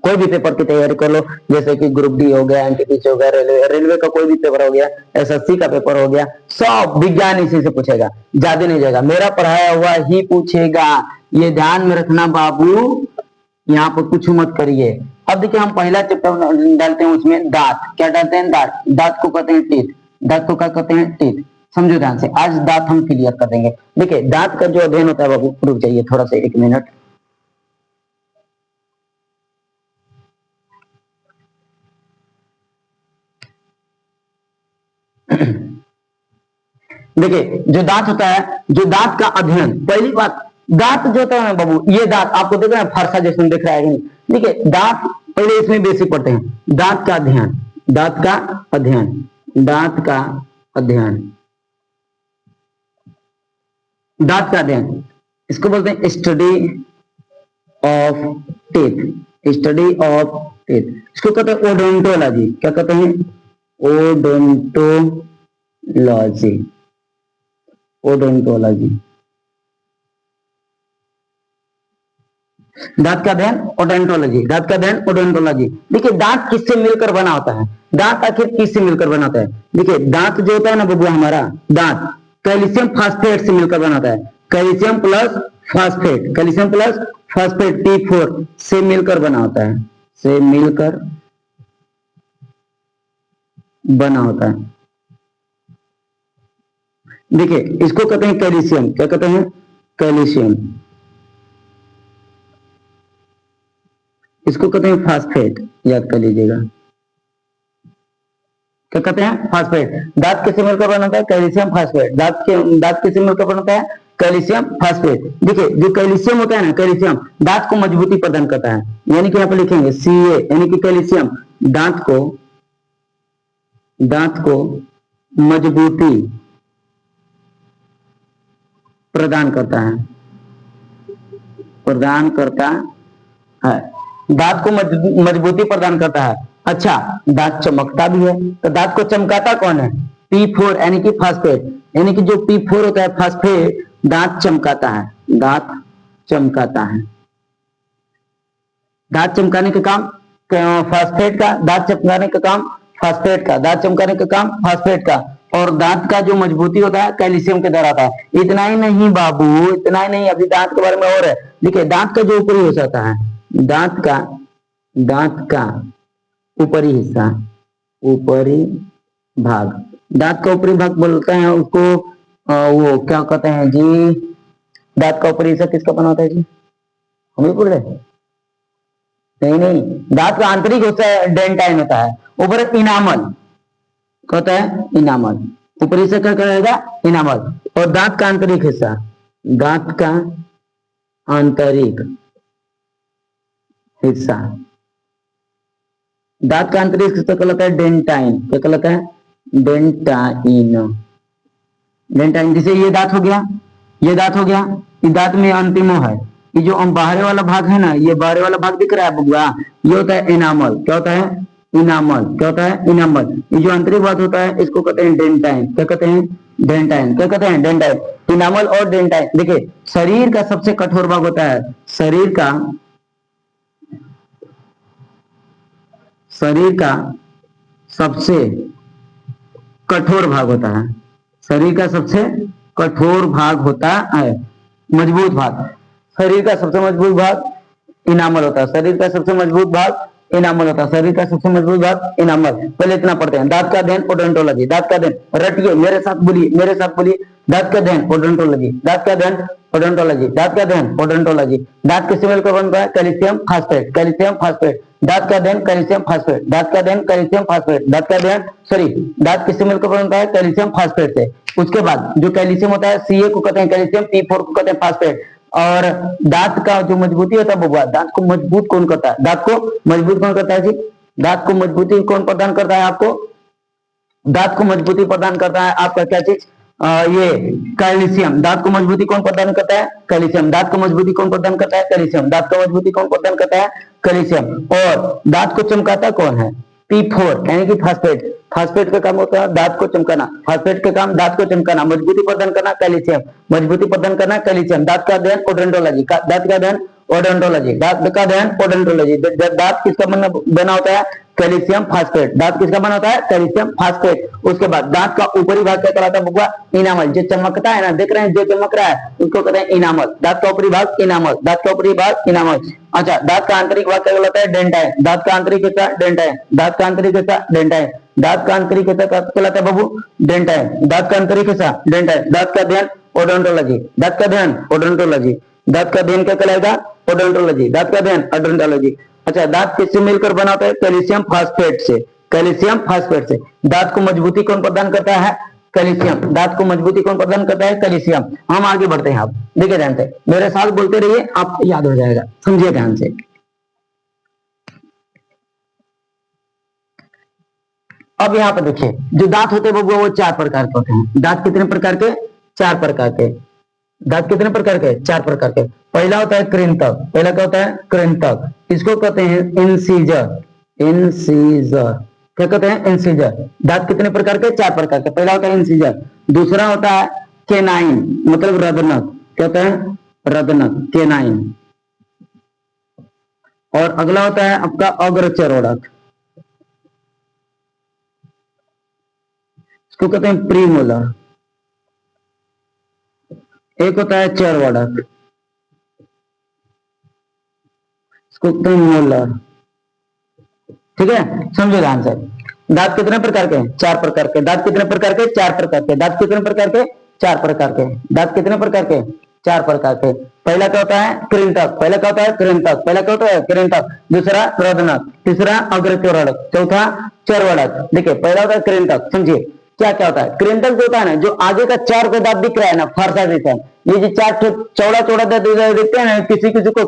कोई भी पेपर की तैयारी कर लो, जैसे कि ग्रुप डी हो गया, एनटीपीसी हो गया, रेलवे का कोई भी पेपर हो गया, एसएससी का पेपर हो गया, सब विज्ञान इसी से पूछेगा, ज्यादा नहीं जाएगा, मेरा पढ़ाया हुआ ही पूछेगा। ये ध्यान में रखना बाबू, यहाँ पर कुछ मत करिए। अब देखिए हम पहला चैप्टर डालते हैं, उसमें दांत। क्या डालते हैं? दांत। दांत को कहते हैं टीथ। दांत को क्या कहते हैं? टीथ। समझो ध्यान से, आज दांत हम क्लियर कर देंगे। देखिए दांत का जो अध्ययन होता है बाबू, रुक जाइए थोड़ा सा 1 मिनट। देखिए जो दांत होता है, जो दांत का अध्ययन, पहली बात दांत जो होता है ना बाबू, ये दांत आपको देख रहे हैं फरसा जैसे दिख रहा है। देखिए दांत पहले इसमें बेसिक पढ़ते हैं, दांत का अध्ययन, दांत का अध्ययन, दांत का अध्ययन, दांत का अध्ययन, इसको बोलते हैं study of teeth. Study of teeth, इसको कहते हैं ओडोंटोलॉजी। क्या कहते हैं? ओडोंटोलॉजी। ओडोंटोलॉजी, दांत का अध्ययन ओडोंटोलॉजी, दांत का अध्ययन ओडोंटोलॉजी। देखिए दांत किससे मिलकर बना होता है? दांत आखिर किससे मिलकर बना होता है? देखिए दांत जो होता है ना बबुआ, हमारा दांत कैल्शियम फास्फेट से मिलकर बना होता है। Calcium plus phosphate, calcium plus phosphate T4 से मिलकर बना होता है, से मिलकर बना होता है। देखिए इसको कहते हैं कैल्शियम। क्या कहते हैं? कैल्शियम। इसको कहते हैं फास्फेट, याद कर लीजिएगा। क्या कहते हैं? फास्फेट। दांत किससे मिलकर बनाता है? Calcium phosphate. दांत किससे मिलकर बनाता है? Calcium phosphate. देखिए जो कैल्शियम होता है ना, कैल्शियम दांत को मजबूती प्रदान करता है, यानी कि यहाँ पे लिखेंगे Ca, यानी कि कैल्शियम दांत को मजबूती प्रदान करता है, दांत को मजबूती प्रदान करता है। अच्छा, दांत चमकता भी है, तो दांत को चमकाता कौन है? P4 यानी कि फास्फेट, यानी कि जो P4 होता है फास्फेट दांत चमकाता है, दांत चमकाने का काम फास्फेट का, दांत चमकाने का काम फास्फेट का, और दांत का जो मजबूती होता है कैल्शियम के द्वारा आता है। इतना ही नहीं बाबू, इतना ही नहीं, अभी दांत के बारे में और है। देखिए दांत का जो ऊपरी हिस्सा होता है, दांत का ऊपरी हिस्सा, ऊपरी भाग, दांत का ऊपरी भाग बोलते हैं उसको वो क्या कहते हैं जी, दांत का ऊपरी हिस्सा किसका बना होता है जी, हम भी बोल रहे नहीं, दांत का आंतरिक हिस्सा डेंटाइन होता है, ऊपर इनामल होता है, इनामल ऊपरी हिस्सा क्या कहेगा, इनामल, और दांत का आंतरिक हिस्सा, दांत का आंतरिक हिस्सा कहलाता है डेंटाइन। क्या कहलाता है? डेंटाइन। जैसे ये दांत हो गया, ये दांत में अंतिमो है, ये जो बाहर वाला भाग है ना, ये बाहर वाला भाग दिख रहा है बुआ, ये होता है इनामल। क्या होता है? इनामल। क्या होता है? इनामल। ये जो आंतरिक भाग होता है इसको कहते हैं डेंटाइन। क्या कहते हैं? डेंटाइन। क्या कहते हैं? डेंटाइन। इनामल और डेंटाइन। देखिए शरीर का सबसे कठोर भाग होता है, शरीर का सबसे कठोर भाग होता है, शरीर का सबसे कठोर भाग होता है, मजबूत भाग, शरीर का सबसे मजबूत भाग इनामल होता है, शरीर का सबसे मजबूत भाग इनामल होता है, शरीर का सबसे मजबूत भाग इनामल। पहले इतना पढ़ते हैं, दांत का अध्ययन ओडोंटोलॉजी, दांत का अध्ययन रटिए, मेरे साथ बोलिए, दांत का अध्ययन ओडोंटोलॉजी, दांत का अध्ययन ओडोंटोलॉजी, दांत का अध्ययन ओडोंटोलॉजी। दांत किससे मिलकर बनता है? Calcium phosphate, calcium phosphate. दांत का अध्ययन कैल्शियम फास्फेट, दांत का अध्ययन कैल्शियम फास्फेट, दांत का अध्ययन दांत किससे मिलकर बनता है? कैल्शियम फास्फेट से। उसके बाद जो कैल्शियम होता है Ca को कहते हैं कैल्शियम, P4 को कहते हैं फास्फेट। और दांत का जो मजबूती होता है बबुआ, दांत को मजबूत कौन करता है? दांत को मजबूत कौन करता है जी? दांत को मजबूती कौन प्रदान करता है आपको? दांत को मजबूती प्रदान करता है आपका क्या चीज? ये कैल्शियम। दांत को मजबूती कौन प्रदान करता है? कैल्शियम। दांत को मजबूती कौन प्रदान करता है? कैल्शियम। दांत को मजबूती कौन प्रदान करता है? कैल्शियम। और दांत को चमकाता कौन है? P4 यानी कि फास्फेट। फास्फेट का काम होता है दांत को चमकाना, फास्फेट का काम दांत को चमकाना, मजबूती प्रदान करना कैल्शियम, मजबूती प्रदान करना कैल्शियम। दांत का अध्ययन ओडोंटोलॉजी, दांत का अध्ययन ओडोंटोलॉजी, दांत का अध्ययन ओडोंटोलॉजी। दांत किसका बना होता है? Calcium phosphate. दांत किसका बना होता है? Calcium phosphate. उसके बाद दांत का ऊपरी भाग क्या कहलाता है बबुआ? इनामल। जो चमकता है ना, देख रहे हैं जो चमक रहा है उसको कहते हैं इनामल। दांत का ऊपरी भाग इनामल, दांत का ऊपरी भाग इनामल। अच्छा, दांत का आंतरिक भाग क्या कहलाता है? डेंटाइन। दांत का आंतरिक हिस्सा डेंटाइन, दांत का आंतरिक हिस्सा डेंटाइन, दांत का आंतरिक हिस्सा क्या कहलाता है बाबू? डेंटाइन। दांत का आंतरिक हिस्सा डेंटाइन। दांत का अध्ययन ओडोंटोलॉजी, दांत का अध्ययन ओडोंटोलॉजी, दांत का अध्ययन क्या कहलाएगा? ओडोंटोलॉजी, दांत का अध्ययन ओडोंटोलॉजी। अच्छा, दांत किससे मिलकर बना होता है? कैल्शियम फास्फेट से, कैल्शियम फास्फेट से। दांत को मजबूती कौन प्रदान करता है? कैल्शियम। दांत को मजबूती कौन प्रदान करता है? कैल्शियम। हम आगे बढ़ते हैं, आप देखिए ध्यान से, मेरे साथ बोलते रहिए, आप याद हो जाएगा, समझिए ध्यान से। अब यहाँ पर देखिए जो दांत होते हैं वो 4 प्रकार के होते हैं। दांत कितने प्रकार के? 4 प्रकार के। दांत कितने प्रकार के? 4 प्रकार के। पहला होता है कृंतक। पहला क्या होता है? कृंतक। इसको कहते हैं इंसीजर, इंसीजर। क्या कहते हैं? इंसीजर। दांत कितने प्रकार के? 4 प्रकार के। पहला होता है इंसीजर, दूसरा होता है केनाइन मतलब रदनक। क्या होता है? रदनक, केनाइन। और अगला होता है आपका अग्रचरोड़क, इसको कहते हैं प्रीमोलर। एक होता है चरवाड़क, इसको कहते हैं मोलर। ठीक है, समझो ध्यान से। दांत कितने प्रकार के? 4 प्रकार के। दांत कितने प्रकार के? 4 प्रकार के। दांत कितने प्रकार के? 4 प्रकार के। दांत कितने प्रकार के? 4 प्रकार के। पहला क्या होता है? कृंतक। पहला क्या होता है? कृंतक। पहला क्या होता है? कृंतक। दूसरा रदनक, तीसरा अग्रचरोड़क, चौथा चरवाड़क। देखिए पहला होता है कृंतक, समझिए क्या क्या होता है? कृंतक जो होता है ना, जो आगे का चार को दांत दिख रहा है ना, फरसा जैसा, ये जो चार चौड़ा चौड़ा दांत दिखते हैं ना, किसी किसी को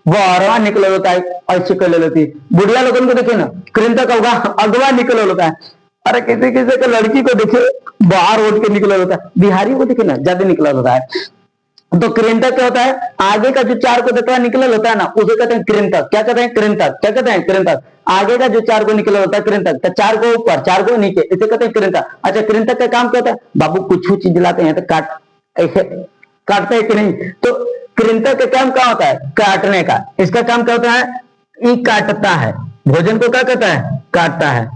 बारवा निकल होता है, ऐसे कर लेती है। बुढ़िया लोगों को देखे ना, कृंतक होगा अगवा निकल होता है। अरे किसी किसी को लड़की को देखे बाहर उठ के निकला होता है, बिहारी को देखे ना ज्यादा निकला होता है। तो कृंतक क्या होता है? आगे का जो चार को दतवा निकल होता है ना, उसे कहते हैं कृंतक। क्या कहते हैं? कृंतक। क्या कहते हैं? कृंतक। आगे का जो चार को निकल होता है कृंतक, तो चार को ऊपर चार को नीचे, इसे कहते हैं कृंतक। अच्छा, कृंतक का काम क्या होता है? बाबू कुछ चीज लाते हैं तो काट, ऐसे काटते हैं कि नहीं? तो कृंतक का काम क्या होता है? काटने का। इसका काम क्या होता है? ये काटता है भोजन को। क्या कहता है? काटता है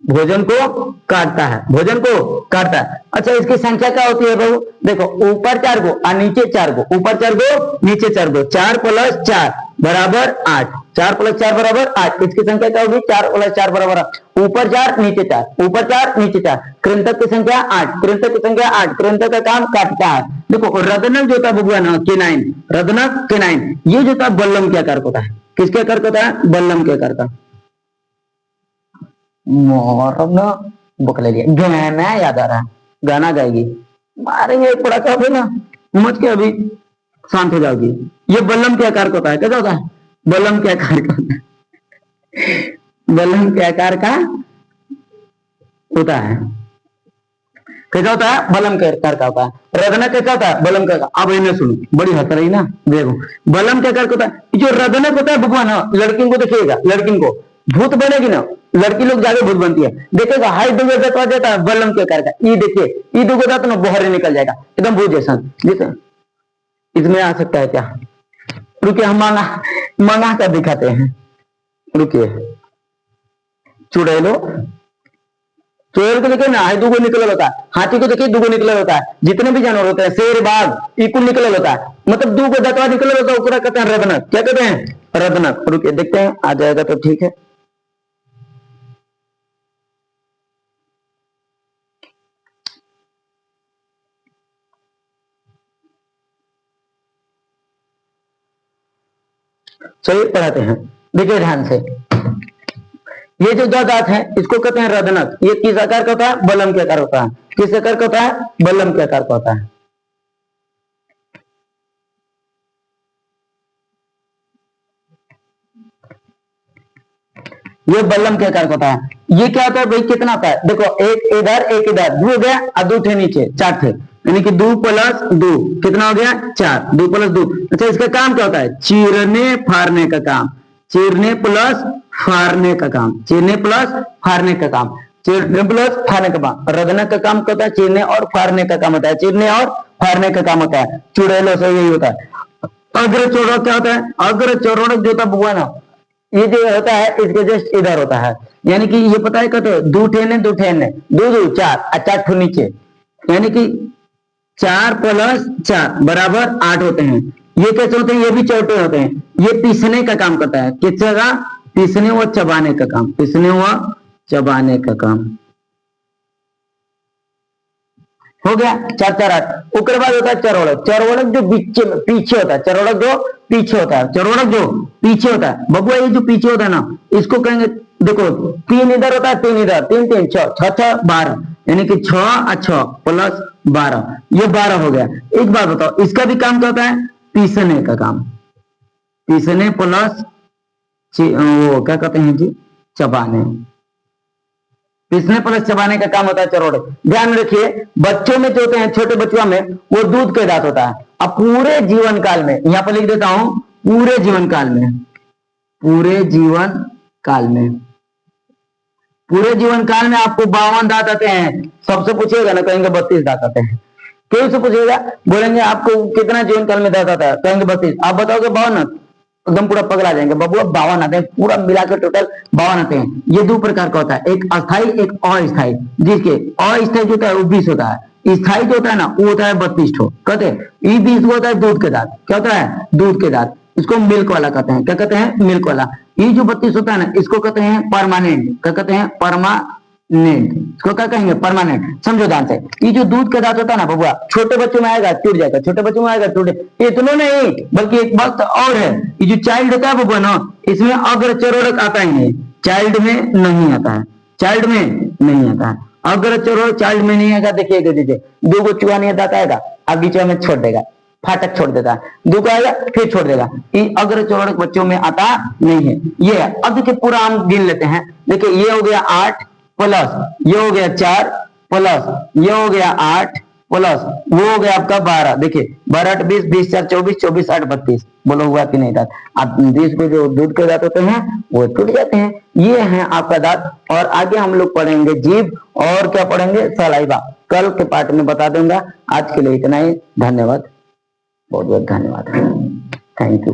भोजन को, काटता है भोजन को, काटता है। अच्छा, इसकी संख्या क्या होती है बाबू? देखो, ऊपर चार को और नीचे चार को, ऊपर चार को नीचे चार को, 4 + 4 बराबर 8, 4 + 4 बराबर 8। इसकी संख्या क्या होगी? 4 + 4 बराबर 8। ऊपर 4 नीचे 4, ऊपर 4 नीचे 4। कृंतक की संख्या 8, कृंतक की संख्या 8। कृंतक का काम काटता है। देखो, रदनक जो था बबुआ ना, केनाइन, रदनक केनाइन, ये जो था बल्लम के आकार होता है। किसके आकार होता है? बल्लम के आकार का। मोहर्रम ना बुक ले लिया, गाना याद आ रहा है, गाना गाएगी, मारेंगे एक पड़ा का ना, मच के अभी शांत हो जाओगी। ये बल्लम के आकार का होता है। कैसा होता है? बल्लम के आकार का होता है। बल्लम के आकार का होता है। कैसा होता है? बल्लम के आकार का होता है। रदनक कैसा होता है? बल्लम का। अब इन्हें सुनो, बड़ी हंस रही ना, देखो बल्लम के आकार का होता है। जो रदनक होता है भगवान, लड़की को देखिएगा, लड़की को भूत बनेगी ना, लड़की लोग ज्यादा भूत बनती है, देखिएगा हाइट दुगो दांत देता है बल्लम के आकार का। ये देखिए, ये दुगो दांत ना बाहर निकल जाएगा, एकदम भूत जैसा। जैसे इसमें आ सकता है क्या? रुकिए, हम मंगा कर दिखाते हैं। रुकिए, चुड़ैलो, चुड़ैल को देखिए ना, दुगो निकल होता है। हाथी को देखिए दुगो निकल होता है। जितने भी जानवर होते हैं, शेर बाघ, इकुल निकल होता है, मतलब दुगो दांतवा निकल होता है। ऊपर कहते हैं रदनक। क्या कहते हैं? रदनक। रुकिए देखते हैं, आ जाएगा तो ठीक है। चलिए पढ़ाते हैं, देखिए ध्यान से। ये जो दो दांत है, इसको कहते हैं रदनक। ये किस आकार का होता है? बल्लम के आकार होता है। किस आकार का होता है? बल्लम के आकार का होता है। ये बल्लम के आकार का होता है। ये क्या होता है भाई? कितना होता है? देखो, एक इधर एक इधर, दो हो गया और दो थे नीचे, 4 थे, यानी कि 2 + 2 कितना हो गया? 4। 2 + 2। अच्छा, इसका काम क्या होता है? चीरने फाड़ने का काम। चीरने प्लस फाड़ने का काम। चीरने प्लस फाड़ने का काम। चीरने प्लस फाड़ने का काम। रदनक का काम क्या होता है? चीरने और फाड़ने का काम होता है। चीरने और फाड़ने का काम होता है। चुड़ैलों से यही होता है। अग्रचौड़क क्या होता है? अग्रचौड़क जो होता है भगवान, ये जो होता है इसके जस्ट इधर होता है, यानी कि ये पता है कहते दो ठेने दो ठेने, 2 2 4 और 4 ठो नीचे, यानी कि 4 + 4 बराबर 8 होते हैं। ये कैसे होते हैं? ये भी चौटे होते हैं। ये पीसने का काम करता है। किस जगह? पीसने व चबाने का काम। पीसने व चबाने का काम हो गया। 4 4 8। उसके बाद होता है चरोड़क। चरोड़क जो पीछे होता है। चरोड़क जो पीछे होता है। चरोड़क जो पीछे होता है बबुआ, ये जो पीछे होता है ना, इसको कहेंगे, देखो 3 इधर होता है, 3 इधर, 3 3 6 6 6 12, यानी कि 6 और 6 + 12, ये 12 हो गया। एक बात बताओ, इसका भी काम क्या होता है? पीसने का काम। पीसने प्लस वो क्या कहते हैं जी? चबाने। पीसने प्लस चबाने का काम होता है चरोड़क। ध्यान रखिए, बच्चों में जो होते हैं, छोटे बच्चों में वो दूध के दांत होता है। अब पूरे जीवन काल में, यहां पर लिख देता हूं, पूरे जीवन काल में, पूरे जीवन काल में, पूरे जीवन काल में आपको 52 दांत आते हैं। सबसे पूछिएगा ना, कहेंगे 32 दांत आते हैं। कोई से पूछेगा, बोलेंगे आपको कितना जीवन काल में दांत आता है? कहेंगे 32। आप बताओगे 52, एकदम पूरा पगला जाएंगे। बबुआ 52 आते हैं, पूरा मिला के टोटल 52 आते हैं। ये 2 प्रकार का होता है, एक अस्थाई एक अस्थाई। जिसके अस्थाई जो होता है वो 20 होता है, स्थाई जो होता है ना वो होता है 32 ठो। कहते हैं ये 20 होता है दूध के दांत। क्या होता है? दूध के दांत। इसको मिल्क वाला कहते हैं। क्या कहते हैं? मिल्क वाला। ये जो 32 होता है ना, इसको कहते हैं परमानेंट। क्या कहते हैं? परमानेंट। इसको क्या कहेंगे? परमानेंट। समझो ध्यान से, ये जो दूध का दांत होता है ना बबुआ, छोटे बच्चों में आएगा टूट जाएगा, छोटे बच्चों में आएगा टूट। इतना नहीं, बल्कि एक बात और है, ये जो चाइल्ड होता है बबुआ ना, इसमें अग्रचरोड़क आता ही नहीं, चाइल्ड में नहीं आता है, चाइल्ड में नहीं आता है। अगर चलो चाइल्ड में नहीं आएगा, देखिएगा दीजिए, दो को चुहा नहीं दाता आएगा, अगीचा में छोड़ देगा, फाटक छोड़ देता है, दो का आएगा फिर छोड़ देगा। ये अगर चौड़क बच्चों में आता नहीं है। ये है। अब देखिए पूरा हम गिन लेते हैं। देखिए ये हो गया 8 प्लस ये हो गया 4 प्लस ये हो गया 8 प्लस वो हो गया आपका 12। देखिए 12 8 20, 20 4 24, 24 8 32। बोलो हुआ कि नहीं दांत? अब 20 को जो दूध के दांत होते हैं वो टूट जाते हैं। ये है आपका दांत। और आगे हम लोग पढ़ेंगे जीभ और क्या पढ़ेंगे, सलाइवा। कल के पार्ट में बता दूंगा। आज के लिए इतना ही। धन्यवाद, बहुत बहुत धन्यवाद, थैंक यू।